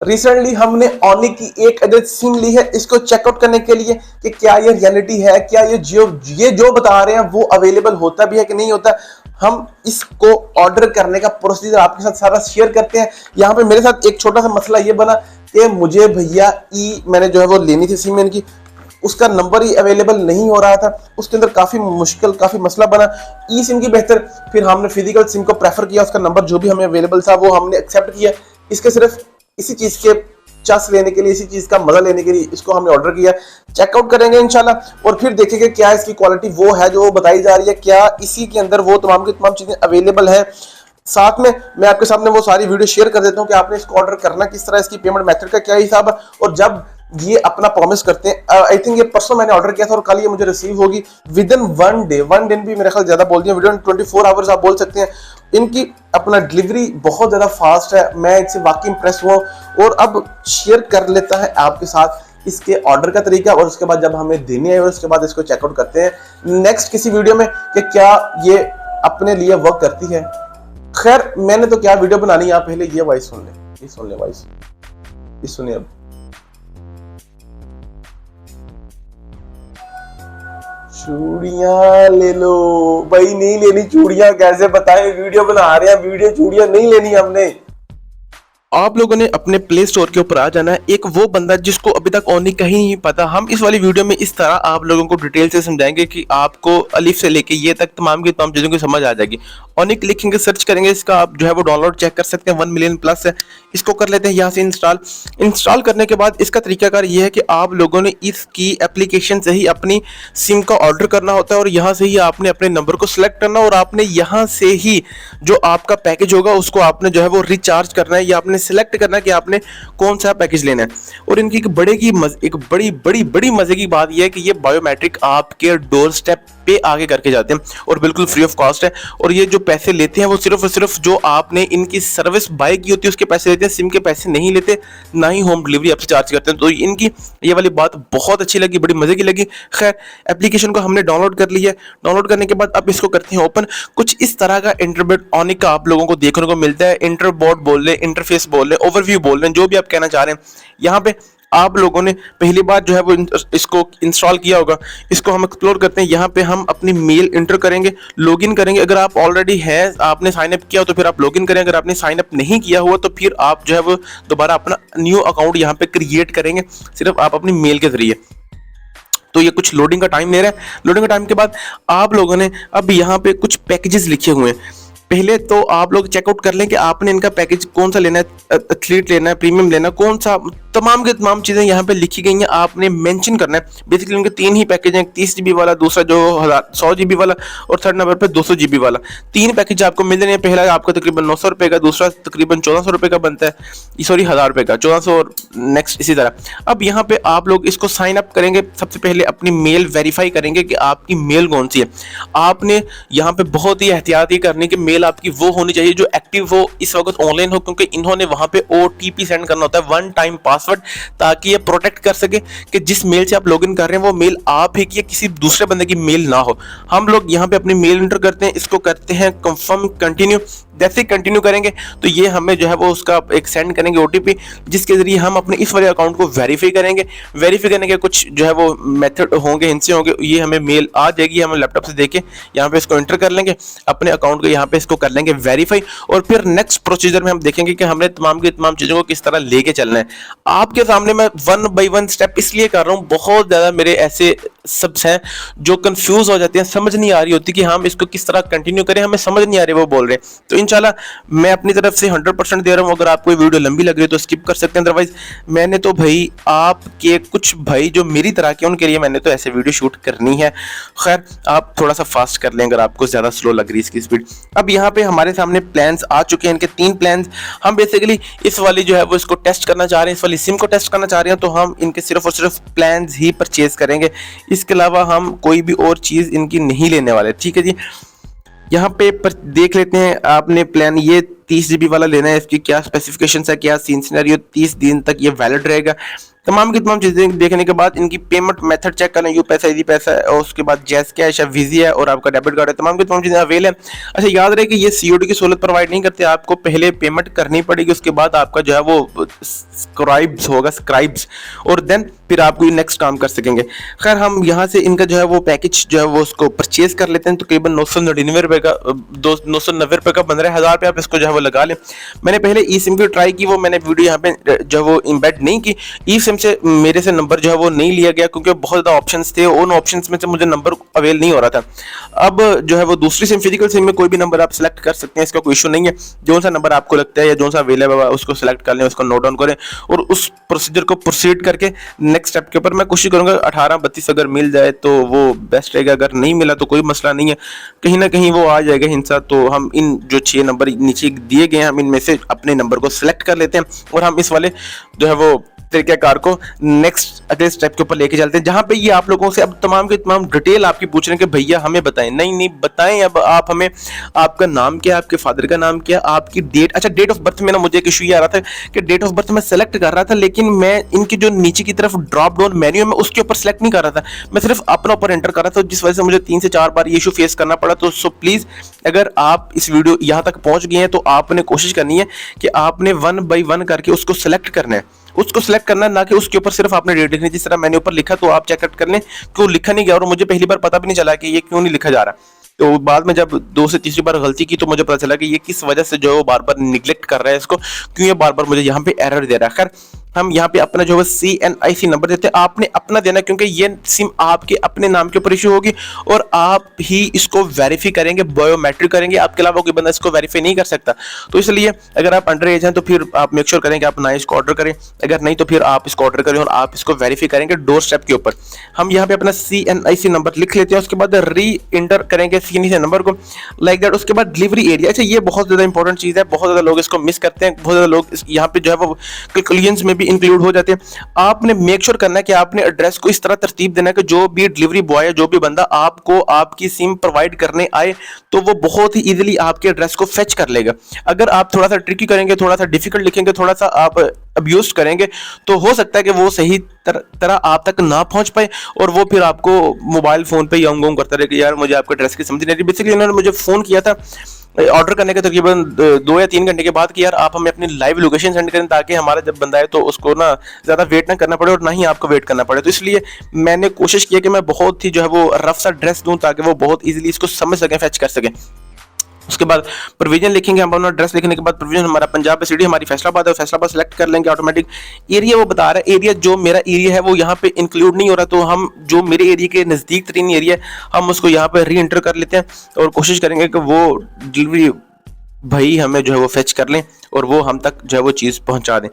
Recently हमने ओनिक की एक अदद सिम ली है इसको चेकआउट करने के लिए कि क्या ये रियलिटी है, क्या ये जो बता रहे हैं वो अवेलेबल होता भी है कि नहीं होता। हम इसको ऑर्डर करने का प्रोसीजर आपके साथ सारा शेयर करते हैं। यहाँ पे मेरे साथ एक छोटा सा मसला ये बना कि मुझे भैया मैंने जो है वो लेनी थी सिम इनकी, उसका नंबर ही अवेलेबल नहीं हो रहा था। उसके अंदर काफी मुश्किल, काफी मसला बना। ई सिम की बेहतर, फिर हमने फिजिकल सिम को प्रेफर किया, उसका नंबर जो भी हमें अवेलेबल था वो हमने एक्सेप्ट किया। इसके सिर्फ इसी चीज के चस लेने के लिए, इसी चीज का मजा लेने के लिए इसको हमने ऑर्डर किया। चेकआउट करेंगे इंशाल्लाह और फिर देखेंगे क्या इसकी क्वालिटी वो है जो बताई जा रही है, क्या इसी के अंदर वो तमाम की तमाम चीजें अवेलेबल है। साथ में मैं आपके सामने वो सारी वीडियो शेयर कर देता हूं कि आपने इसको ऑर्डर करना किस तरह, इसकी पेमेंट मेथड का क्या हिसाब है, और जब ये अपना प्रॉमिस करते हैं। आई थिंक ये परसों मैंने ऑर्डर किया था और कल ये मुझे रिसीव होगी विद इन 1 डे भी मेरे ख्याल ज्यादा बोल दिया, विद इन 24 आवर्स आप बोल सकते हैं। इनकी अपना डिलीवरी बहुत ज्यादा फास्ट है, मैं इससे वाकई इंप्रेस हुआ। और अब शेयर कर लेता है आपके साथ इसके ऑर्डर का तरीका, और उसके बाद जब हमें देनी है और उसके बाद इसको चेकआउट करते हैं नेक्स्ट किसी वीडियो में कि क्या ये अपने लिए वर्क करती है। खैर मैंने तो क्या वीडियो बनानी है, आप पहले ये वॉइस सुन ले, ये सुन ले वॉइस, ये सुनिए। अब चूड़ियां ले लो भाई, नहीं लेनी चूड़ियां कैसे बताएं, वीडियो बना रहे हैं, वीडियो चूड़ियां नहीं लेनी हमने। आप लोगों ने अपने प्ले स्टोर के ऊपर आ जाना है। एक वो बंदा जिसको अभी तक ओनिक का ही नहीं पता, हम इस वाली वीडियो में इस तरह आप लोगों को डिटेल से समझाएंगे कि आपको अलिफ से लेके ये तक तमाम की तमाम चीज़ों की समझ आ जाएगी। ओनिक लिखेंगे, सर्च करेंगे, इसका आप जो है वो डाउनलोड चेक कर सकते हैं, 1 मिलियन प्लस है। इसको कर लेते हैं यहाँ से इंस्टॉल करने के बाद इसका तरीकाकार ये है कि आप लोगों ने इसकी एप्लीकेशन से ही अपनी सिम का ऑर्डर करना होता है और यहाँ से ही आपने अपने नंबर को सिलेक्ट करना और आपने यहाँ से ही जो आपका पैकेज होगा उसको आपने जो है वो रिचार्ज करना है या आपने सिलेक्ट करना है कि आपने कौन सा पैकेज लेना है। और इनकी एक बड़ी मजे की बात यह है कि ये बायोमेट्रिक आपके डोर स्टेप पे आगे करके जाते हैं और बिल्कुल फ्री ऑफ कॉस्ट है। और ये जो पैसे लेते हैं वो सिर्फ और सिर्फ जो आपने इनकी सर्विस बाय की होती है उसके पैसे लेते हैं, सिम के पैसे नहीं लेते, ना ही होम डिलीवरी आपसे चार्ज करते हैं। तो इनकी ये वाली बात बहुत अच्छी लगी, बड़ी मजे की लगी। खैर एप्लीकेशन को हमने डाउनलोड कर लिया है। डाउनलोड करने के बाद अब इसको करते हैं ओपन। कुछ इस तरह का इंटरबेट ओनिक का आप लोगों को देखने को मिलता है। इंटरबोर्ड बोल रहे, इंटरफेस बोल रहे, ओवरव्यू बोल रहे हैं, जो भी आप कहना चाह रहे हैं। यहाँ पे आप लोगों ने पहली बार जो है वो इसको इंस्टॉल किया होगा, इसको हम एक्सप्लोर करते हैं। यहाँ पे हम अपनी मेल इंटर करेंगे, लॉगिन करेंगे। अगर आप ऑलरेडी है, आपने साइन अप किया हो तो फिर आप लॉगिन करें। अगर आपने साइन अप नहीं किया हुआ तो फिर आप जो है वो दोबारा अपना न्यू अकाउंट यहाँ पे क्रिएट करेंगे, सिर्फ आप अपनी मेल के जरिए। तो ये कुछ लोडिंग का टाइम ले रहा है। लोडिंग का टाइम के बाद आप लोगों ने अब यहाँ पे कुछ पैकेजेस लिखे हुए हैं। पहले तो आप लोग चेकआउट कर लें कि आपने इनका पैकेज कौन सा लेना है, एथलीट लेना है, प्रीमियम लेना है, कौन सा, तमाम के तमाम चीज़ें यहाँ पे लिखी गई हैं, आपने मेंशन करना है। बेसिकली उनके 3 ही पैकेज हैं, 30 GB वाला, दूसरा जो 100 GB वाला और थर्ड नंबर पे 200 GB वाला। 3 पैकेज आपको मिल रहे हैं। पहला आपको तकरीबन 900 रुपये का, दूसरा तकरीबन 1400 रुपये का बनता है, सॉरी 1000 रुपये का, 1400 और नेक्स्ट इसी तरह। अब यहाँ पे आप लोग इसको साइन अप करेंगे। सबसे पहले अपनी मेल वेरीफाई करेंगे कि आपकी मेल कौन सी है। आपने यहाँ पे बहुत ही एहतियाती करनी कि मेल आपकी वो होनी चाहिए जो एक्टिव हो, इस वक्त ऑनलाइन हो, क्योंकि इन्होंने वहां पे OTP सेंड करना होता है, 1 टाइम पासवर्ड, ताकि ये प्रोटेक्ट कर सके कि जिस मेल से आप लॉगिन कर रहे हैं वो मेल आप ही की या किसी दूसरे बंदे की मेल ना हो। हम लोग यहाँ पे अपनी मेल इंटर करते हैं, इसको करते हैं कंफर्म कंटिन्यू। जैसे कंटिन्यू करेंगे तो ये हमें जो है वो उसका एक सेंड करेंगे OTP, जिसके जरिए हम अपने इस वाले अकाउंट को वेरीफाई करेंगे। वेरीफाई करने के कुछ जो है वो मेथड होंगे, हिंसे होंगे। ये हमें मेल आ जाएगी, हम लैपटॉप से देके यहाँ पे इसको एंटर कर लेंगे, अपने अकाउंट को यहाँ पे इसको कर लेंगे वेरीफाई। और फिर नेक्स्ट प्रोसीजर में हम देखेंगे कि हमने तमाम की तमाम चीज़ों को किस तरह लेके चलना है। आपके सामने मैं 1 बाय 1 स्टेप इसलिए कर रहा हूँ, बहुत ज़्यादा मेरे ऐसे सब्स हैं जो कंफ्यूज हो जाते हैं, समझ नहीं आ रही होती कि हम इसको किस तरह कंटिन्यू करें, हमें समझ नहीं आ रही वो बोल रहे हैं। तो इंशाल्लाह मैं अपनी तरफ से 100% दे रहा हूँ। अगर आपको वीडियो लंबी लग रही है तो स्किप कर सकते हैं, अदरवाइज मैंने तो भाई आपके कुछ भाई जो मेरी तरह के उनके लिए मैंने तो ऐसे वीडियो शूट करनी है। खैर आप थोड़ा सा फास्ट कर लें अगर आपको ज़्यादा स्लो लग रही है इसकी स्पीड। अब यहाँ पे हमारे सामने प्लान्स आ चुके हैं, इनके 3 प्लान्स। हम बेसिकली इस वाली जो है वो इसको टेस्ट करना चाह रहे हैं, इस वाली सिम को टेस्ट करना चाह रहे हैं, तो हम इनके सिर्फ और सिर्फ प्लान्स ही परचेज करेंगे। इसके अलावा हम कोई भी और चीज़ इनकी नहीं लेने वाले, ठीक है जी। यहाँ पे देख लेते हैं आपने प्लान, ये 30 GB वाला लेना है। इसकी क्या स्पेसिफिकेशन है, क्या सीन सिनेरियो, 30 दिन तक ये वैलिड रहेगा। तमाम की तमाम चीज़ें देखने के बाद इनकी पेमेंट मेथड चेक कर लें, यू पैसा, इजी पैसा है, और उसके बाद जैस कैश है, विजी है और आपका डेबिट कार्ड है, तमाम की तमाम चीज़ें अवेल है। अच्छा याद रहे कि ये सीओडी की सहूलत प्रोवाइड नहीं करते, आपको पहले पेमेंट करनी पड़ेगी, उसके बाद आपका जो है वो स्क्राइब्स होगा, स्क्राइब्स, और देन फिर आप कोई नेक्स्ट काम कर सकेंगे। खैर हम यहाँ से इनका जो है वो पैकेज जो है वो उसको परचेज कर लेते हैं, तकरीबन 999 रुपये का 990 का 15,000 रुपये आप इसको जो है वो लगा लें। मैंने पहले ई सिम की ट्राई की, वो मैंने वीडियो यहाँ पे जो है वो इम्बेड नहीं की। ई सिम से मेरे से नंबर जो है वो नहीं लिया गया क्योंकि बहुत ज़्यादा ऑप्शंस थे, उन ऑप्शंस में से मुझे नंबर अवेल नहीं हो रहा था। अब जो है वो दूसरी सिम, फिजिकल सिम में कोई भी नंबर आप सिलेक्ट कर सकते हैं, इसका कोई इशू नहीं है। जो सा नंबर आपको लगता है या जो सा अवेलेबल है उसको सिलेक्ट कर लें, उसको नोट डाउन करें और उस प्रोसीजर को प्रोसीड करके नेक्स्ट स्टेप के ऊपर मैं कोशिश करूंगा 18-32 अगर मिल जाए तो वो बेस्ट रहेगा, अगर नहीं मिला तो कोई मसला नहीं है, कहीं ना कहीं वो आ जाएगा हिंसा। तो हम इन जो 6 नंबर नीचे दिए गए हैं हम इनमें से अपने नंबर को सिलेक्ट कर लेते हैं और हम इस वाले जो है वो तरीक़ाकार को नेक्स्ट अगले स्टेप के ऊपर लेके चलते हैं, जहां पे ये आप लोगों से अब तमाम के तमाम डिटेल आपकी पूछ रहे हैं कि भैया हमें बताएं। नहीं बताएं, अब आप हमें आपका नाम क्या, आपके फादर का नाम क्या, आपकी डेट, अच्छा डेट ऑफ बर्थ में ना मुझे एक इशू ये आ रहा था कि डेट ऑफ बर्थ मैं सेलेक्ट कर रहा था लेकिन मैं इनकी जो नीचे की तरफ ड्रॉप डाउन मेन्यू है मैं उसके ऊपर सेलेक्ट नहीं कर रहा था, मैं सिर्फ अपना ऊपर एंटर कर रहा था, जिस वजह से मुझे 3 से 4 बार ये इशू फेस करना पड़ा। तो सो प्लीज अगर आप इस वीडियो यहाँ तक पहुंच गए हैं तो आपने कोशिश करनी है कि आपने 1 बाई 1 करके उसको सेलेक्ट करना है, उसको सिलेक्ट करना है, ना कि उसके ऊपर सिर्फ आपने डेट लिखनी। जिस तरह मैंने ऊपर लिखा तो आप चेकआउट कर लें क्यों लिखा नहीं गया, और मुझे पहली बार पता भी नहीं चला कि ये क्यों नहीं लिखा जा रहा। तो बाद में जब 2 से तीसरी बार गलती की तो मुझे पता चला कि ये किस वजह से जो है वो बार बार निगलेक्ट कर रहा है इसको, क्यों ये बार बार मुझे यहाँ पे एरर दे रहा है। खैर हम यहाँ पे अपना जो है CNIC नंबर देते हैं, आपने अपना देना क्योंकि ये सिम आपके अपने नाम के ऊपर इशू होगी और आप ही इसको वेरीफाई करेंगे, बायोमेट्रिक करेंगे, आपके अलावा कोई बंदा इसको वेरीफाई नहीं कर सकता। तो इसलिए अगर आप अंडर एज हैं तो फिर आप मेक श्योर करें कि आप ना इसको ऑर्डर करें, अगर नहीं तो फिर आप इसको ऑर्डर करें और आप इसको वेरीफाई करेंगे डोर स्टेप के ऊपर। हम यहाँ पे अपना CNIC नंबर लिख लेते हैं, उसके बाद री इंटर करेंगे CNIC नंबर को लाइक दैट। उसके बाद डिलीवरी एरिया, अच्छा ये बहुत ज्यादा इंपॉर्टेंट चीज है, बहुत ज्यादा लोग इसको मिस करते हैं, बहुत ज्यादा लोग यहाँ पे जो है वो कैलकुलेशंस में भी इंक्लूड हो जाते हैं। आपने मेक श्योर करना है कि आपने एड्रेस को इस तरह तरतीब देना है कि जो भी डिलीवरी बॉय है, जो भी बंदा आपको आपकी सिम प्रोवाइड करने आए तो वो बहुत ही इजीली आपके एड्रेस को फेच कर लेगा। अगर आप थोड़ा सा ट्रिकी करेंगे, थोड़ा सा डिफिकल्ट लिखेंगे, थोड़ा सा आप अब्यूज करेंगे तो हो सकता है कि वो सही तरह आप तक ना पहुंच पाए और वो फिर आपको मोबाइल फोन पे यंग करता रहे कि यार मुझे आपका एड्रेस की समझ नहीं आ रही। बेसिकली उन्होंने मुझे फोन किया था ऑर्डर करने के तकरीबन 2 या 3 घंटे के बाद कि यार आप हमें अपनी लाइव लोकेशन सेंड करें ताकि हमारा जब बंदा है तो उसको ना ज़्यादा वेट ना करना पड़े और ना ही आपको वेट करना पड़े। तो इसलिए मैंने कोशिश की कि मैं बहुत ही जो है वो रफ सा एड्रेस दूं ताकि वो बहुत इजीली इसको समझ सकें, फैच कर सकें। उसके बाद प्रोविजन लिखेंगे, हम अपना एड्रेस लिखने के बाद प्रोविजन हमारा पंजाब सिटी हमारी फैसलाबाद है, फैसलाबाद सेलेक्ट कर लेंगे ऑटोमेटिक। एरिया वो बता रहा है, एरिया जो मेरा एरिया है वो यहाँ पे इंक्लूड नहीं हो रहा, तो हम जो मेरे एरिया के नज़दीक तरीन एरिया है हम उसको यहाँ पे री एंटर कर लेते हैं और कोशिश करेंगे कि वो डिलीवरी भाई हमें जो है वो फेच कर लें और वो हम तक जो है वो चीज़ पहुंचा दें।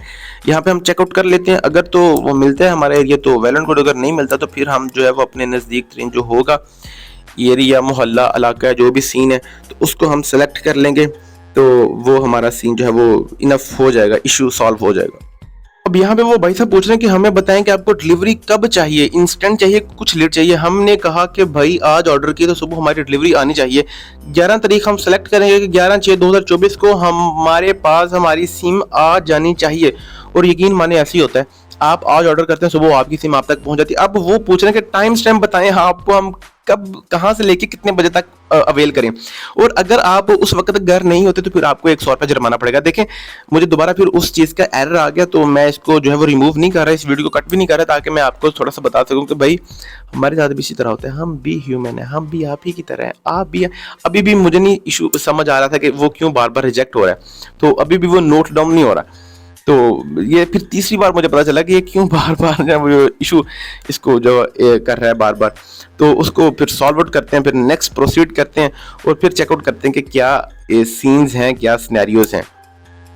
यहाँ पे हम चेकआउट कर लेते हैं, अगर तो वो मिलता है हमारा एरिया तो वेल एंड गुड, अगर नहीं मिलता तो फिर हम जो है वो अपने नज़दीक तरीन जो होगा एरिया, मोहल्ला, इलाका, जो भी सीन है तो उसको हम सेलेक्ट कर लेंगे, तो वो हमारा सीन जो है वो इनफ हो जाएगा, इशू सॉल्व हो जाएगा। अब यहाँ पे वो भाई साहब पूछ रहे हैं कि हमें बताएं कि आपको डिलीवरी कब चाहिए, इंस्टेंट चाहिए, कुछ लेट चाहिए। हमने कहा कि भाई आज ऑर्डर किया तो सुबह हमारी डिलीवरी आनी चाहिए। 11 तारीख हम सेलेक्ट करेंगे कि 11/6/2024 को हमारे पास हमारी सिम आ जानी चाहिए। और यकीन माने ऐसे ही होता है, आप आज ऑर्डर करते हैं सुबह आपकी सिम आप तक पहुंच जाती है। अब वो पूछ रहे हैं कि टाइम स्टैम्प बताएं आपको हम कब कहां से लेके कितने बजे तक अवेल करें। और अगर आप उस वक्त तक घर नहीं होते तो फिर आपको 100 रुपये जुर्माना पड़ेगा। देखें मुझे दोबारा फिर उस चीज़ का एरर आ गया तो मैं इसको जो है वो रिमूव नहीं कर रहा, इस वीडियो को कट भी नहीं कर रहा ताकि मैं आपको थोड़ा सा बता सकूं कि भाई हमारे साथ भी इसी तरह होता है, हम भी ह्यूमन है, हम भी आप ही की तरह हैं, आप भी हैं। अभी भी मुझे नहीं इशू समझ आ रहा था कि वो क्यों बार बार रिजेक्ट हो रहा है, तो अभी भी वो नोट डाउन नहीं हो रहा। तो ये फिर तीसरी बार मुझे पता चला कि ये क्यों बार बार जो इशू इसको जो कर रहा है बार बार, तो उसको फिर सॉल्व आउट करते हैं, फिर नेक्स्ट प्रोसीड करते हैं और फिर चेकआउट करते हैं कि क्या सीन्स हैं, क्या सिनेरियोज हैं।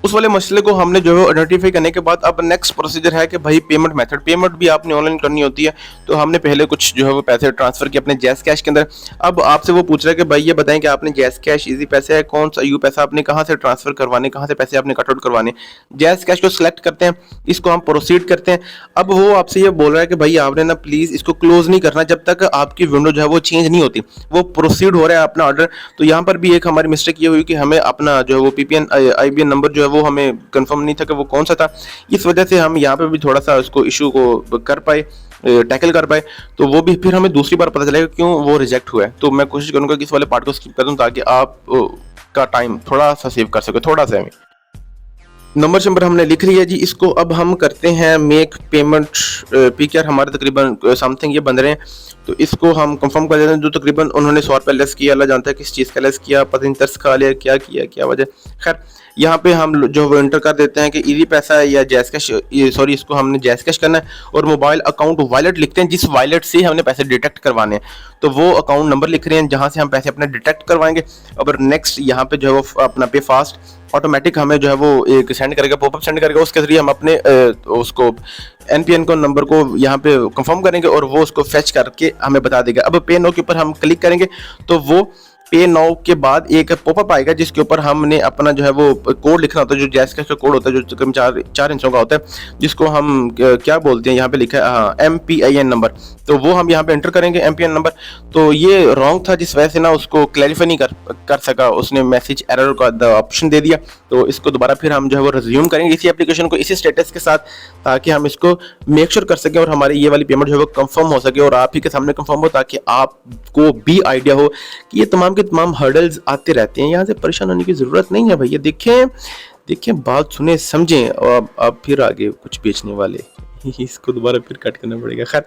उस वाले मसले को हमने जो है आइडेंटिफाई करने के बाद अब नेक्स्ट प्रोसीजर है कि भाई पेमेंट मेथड, पेमेंट भी आपने ऑनलाइन करनी होती है। तो हमने पहले कुछ जो है वो पैसे ट्रांसफर किए अपने जैस कैश के अंदर। अब आपसे वो पूछ रहा है कि भाई ये बताएं कि आपने जैस कैश, इजी पैसे है, कौन सा यू पैसा आपने कहाँ से ट्रांसफर करवाने, कहाँ से पैसे आपने कट आउट करवाने। जैस कैश को सिलेक्ट करते हैं, इसको हम प्रोसीड करते हैं। अब वो आपसे ये बोल रहा है कि भाई आपने ना प्लीज इसको क्लोज नहीं करना जब तक आपकी विंडो जो है वो चेंज नहीं होती, वो प्रोसीड हो रहा है अपना ऑर्डर। तो यहाँ पर भी एक हमारी मिस्टेक ये हुई कि हमें अपना जो है वो PPN IBN नंबर जो है वो हमें कंफर्म नहीं था कि वो कौन सा था। इस वजह से हम यहाँ पे भी थोड़ा सा उसको इशू को कर पाए, टैकल कर पाए। तो वो भी फिर हमें दूसरी बार पता चलेगा क्यों वो रिजेक्ट हुआ है। तो मैं कोशिश करूँगा कि इस वाले पार्ट को स्किप कर दूँ ताकि आप का टाइम थोड़ा सा सेव कर सके, थोड़ा सा। नंबर हमने लिख लिया जी। इसको अब हम करते हैं मेक पेमेंट पीकेआर हमारे तकरीबन समथिंग ये बन रहे हैं, तो इसको हम कंफर्म कर देते हैं। जो तकरीबन उन्होंने 100 रुपये लेस किया, अल्लाह जानता है किस चीज़ का लेस किया, पता नहीं तरस खा लिया, क्या किया, क्या वजह। खैर यहाँ पे हम जो वो इंटर कर देते हैं कि इजी पैसा है या जैस कैश, सॉरी इसको हमने जैस कैश करना है, और मोबाइल अकाउंट वॉलेट लिखते हैं जिस वॉलेट से हमने पैसे डिटेक्ट करवाने हैं। तो वो अकाउंट नंबर लिख रहे हैं जहाँ से हम पैसे अपने डिटेक्ट करवाएंगे। और नेक्स्ट यहाँ पे जो है वो अपना पे फास्ट ऑटोमेटिक हमें जो है वो एक सेंड करेगा, पॉपअप सेंड करेगा, उसके जरिए हम अपने उसको एनपीएन को नंबर को यहाँ पे कंफर्म करेंगे और वो उसको फेच करके हमें बता देगा। अब पे नो के ऊपर हम क्लिक करेंगे तो वो पे नाउ के बाद एक पॉपअप आएगा जिसके ऊपर हमने अपना जो है वो कोड लिखना होता है, जो जैस कैश का कोड होता है जो तकरीबन 4 अंकों का होता है, जिसको हम क्या बोलते हैं, यहाँ पे लिखा है हाँ MPIN नंबर। तो वो हम यहाँ पे एंटर करेंगे MPIN नंबर। तो ये रॉन्ग था जिस वजह से ना उसको क्लैरिफाई नहीं कर सका, उसने मैसेज एरर का ऑप्शन दे दिया। तो इसको दोबारा फिर हम जो है वो रिज्यूम करेंगे इसी एप्लीकेशन को इसी स्टेटस के साथ, ताकि हम इसको मेक श्योर कर सकें और हमारी ये वाली पेमेंट जो है वो कंफर्म हो सके और आप ही के सामने कंफर्म हो, ताकि आपको भी आइडिया हो कि ये तमाम के तमाम हर्डल्स आते रहते हैं, यहाँ से परेशान होने की ज़रूरत नहीं है भैया। देखें बात सुने समझें, और अब फिर आगे कुछ बेचने वाले इसको दोबारा फिर कट करना पड़ेगा। खैर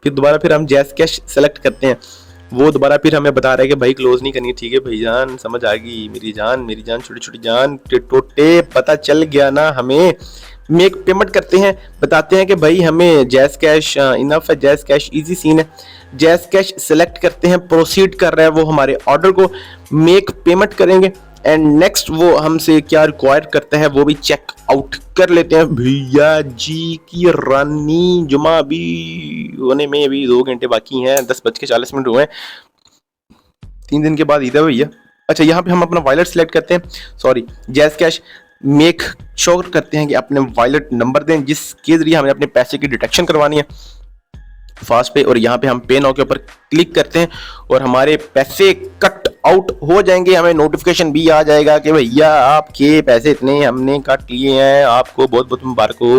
फिर दोबारा फिर हम जैस कैश सेलेक्ट करते हैं, वो दोबारा फिर हमें बता रहा है कि भाई क्लोज नहीं करनी। ठीक है भाईजान, समझ आ गई मेरी जान छोटी छोटी जान टोटे, पता चल गया ना हमें। मेक पेमेंट करते हैं, बताते हैं कि भाई हमें जैस कैश इनफ है, जैस कैश इजी सीन है। जैस कैश सेलेक्ट करते हैं, प्रोसीड कर रहा है वो हमारे ऑर्डर को, मेक पेमेंट करेंगे एंड नेक्स्ट वो हमसे क्या रिक्वायर करता है वो भी चेक आउट कर लेते हैं। भैया जी की रानी जुमा भी होने में अभी 2 घंटे बाकी हैं, 10:40 हुए हैं, 3 दिन के बाद ईद है भैया। अच्छा यहाँ पे हम अपना वॉलेट सेलेक्ट करते हैं, सॉरी जैस कैश मेक श्योर करते हैं कि अपने वॉलेट नंबर दें जिसके जरिए हमें अपने पैसे की डिटेक्शन करवानी है फास्ट पे, और यहाँ पे हम पे नाउ के ऊपर क्लिक करते हैं और हमारे पैसे कट आउट हो जाएंगे। हमें नोटिफिकेशन भी आ जाएगा कि भैया आपके पैसे इतने हमने काट लिए हैं, आपको बहुत बहुत मुबारक हो,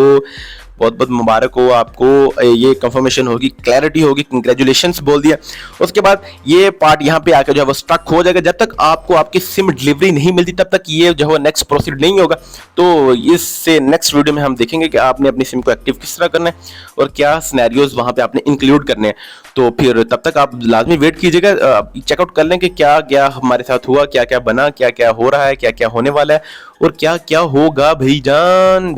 बहुत बहुत मुबारक हो आपको, ये कंफर्मेशन होगी, क्लैरिटी होगी, कंग्रेचुलेशंस बोल दिया। उसके बाद ये पार्ट यहाँ पे आकर जो है वो स्टक हो जाएगा। जब तक आपको आपकी सिम डिलीवरी नहीं मिलती तब तक ये जो है नेक्स्ट प्रोसीड नहीं होगा। तो इससे नेक्स्ट वीडियो में हम देखेंगे कि आपने अपनी सिम को एक्टिव किस तरह करना है और क्या सिनेरियोज वहाँ पे आपने इंक्लूड करने हैं। तो फिर तब तक आप लाजमी वेट कीजिएगा, चेकआउट कर लें कि क्या क्या हमारे साथ हुआ, क्या क्या बना, क्या क्या हो रहा है, क्या क्या होने वाला है और क्या क्या होगा भाईजान।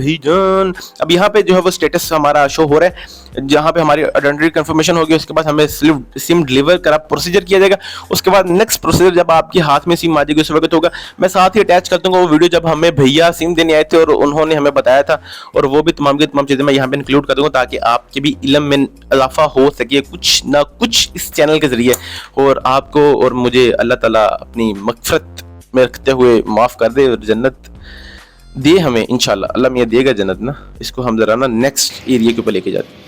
अब यहाँ पे जो है वो स्टेटस हमारा शो हो रहा है, जहाँ पे हमारी आइडेंटिटी कंफर्मेशन होगी, उसके बाद हमें सिम डिलीवर करा प्रोसीजर किया जाएगा। उसके बाद नेक्स्ट प्रोसीजर जब आपके हाथ में सिम आ जाएगी उस वक्त होगा। मैं साथ ही अटैच कर दूंगा वो वीडियो जब हमें भैया सिम देने आए थे और उन्होंने हमें बताया था, और वो भी तमाम की तमाम चीज़ें मैं यहाँ पे इंक्लूड कर दूंगा ताकि आपके भी इल्म में इजाफा हो सके कुछ ना कुछ इस चैनल के जरिए, और आपको और मुझे अल्लाह ताला अपनी मग़फ़िरत में रखते हुए माफ़ कर दे और जन्नत दे हमें इंशाल्लाह। अल्लाह मियाँ देगा जन्नत ना। इसको हम जरा ना नेक्स्ट एरिया के ऊपर लेके जाते हैं।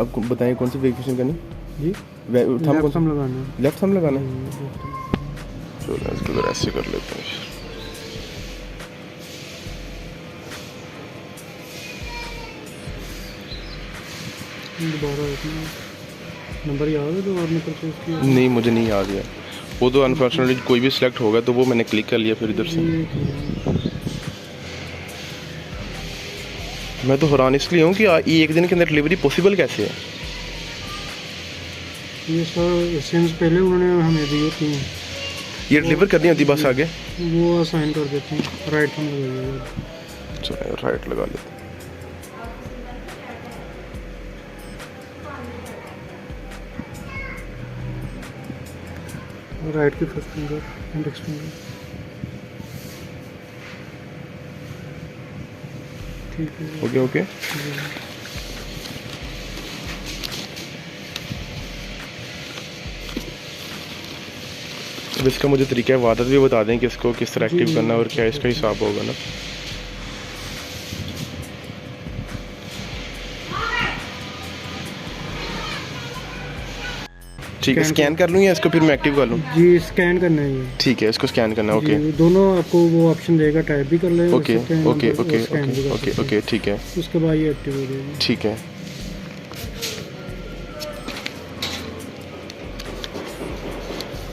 आपको बताएं कौन सी वेरिफिकेशन करनी जी? लेफ्ट थंब लगाना है। चलो इसको जरा ऐसे कर लेते हैं। नंबर याद है जो आपने परचेज किया? नहीं मुझे नहीं याद है वो, तो अनफॉर्चुनेटली कोई भी सिलेक्ट होगा तो वो मैंने क्लिक कर लिया फिर इधर से। मैं तो हैरान इसलिए हूँ कि ये एक दिन के अंदर डिलीवरी पॉसिबल कैसे है? ये सर सिम्स पहले उन्होंने हमें दिए थी, ये डिलीवर करनी होती बस आगे वो असाइन कर देते हैं। राइट हम लगाइएगा। चलो राइट लगा लेते हैं। राइट की फर्स्ट फिंगर, इंडेक्स फिंगर, ठीक है। Okay okay. अब इसका मुझे तरीका इबादत भी बता दें कि इसको किस तरह एक्टिव करना है और क्या इसका हिसाब होगा ना। ठीक है, स्कैन कर लूँ या इसको फिर मैं एक्टिव कर लूँ? जी स्कैन करना है ये। ठीक है, इसको स्कैन करना है। ओके जी, दोनों आपको वो ऑप्शन देगा, टाइप भी कर ले okay okay okay okay okay okay ठीक है उसके बाद ये एक्टिव हो जाएगी। ठीक है।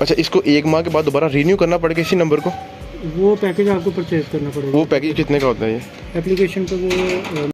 अच्छा, इसको 1 माह के बाद दोबारा रीन्यू करना पड़ेगा इसी नंबर को? वो पैकेज आपको परचेज करना पड़ेगा। वो पैकेज कितने का होता है ये? एप्लीकेशन पे वो